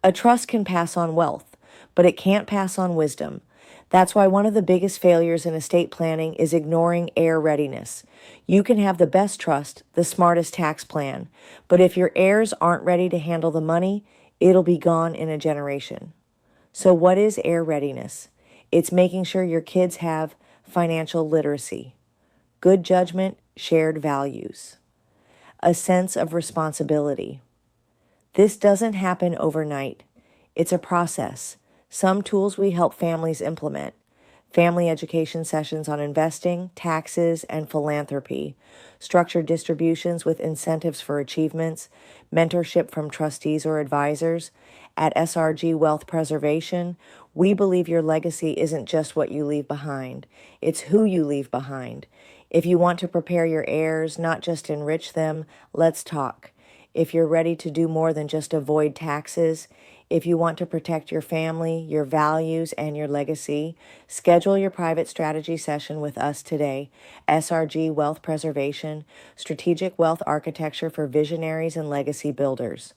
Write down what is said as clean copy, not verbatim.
A trust can pass on wealth, but it can't pass on wisdom. That's why one of the biggest failures in estate planning is ignoring heir readiness. You can have the best trust, the smartest tax plan, but if your heirs aren't ready to handle the money, it'll be gone in a generation. So, what is heir readiness? It's making sure your kids have financial literacy, good judgment, shared values, a sense of responsibility. This doesn't happen overnight. It's a process. Some tools we help families implement: family education sessions on investing, taxes, and philanthropy, structured distributions with incentives for achievements, mentorship from trustees or advisors. At SRG Wealth Preservation, we believe your legacy isn't just what you leave behind, it's who you leave behind. If you want to prepare your heirs, not just enrich them, let's talk. If you're ready to do more than just avoid taxes, if you want to protect your family, your values, and your legacy, schedule your private strategy session with us today. SRG Wealth Preservation, Strategic Wealth Architecture for Visionaries and Legacy Builders.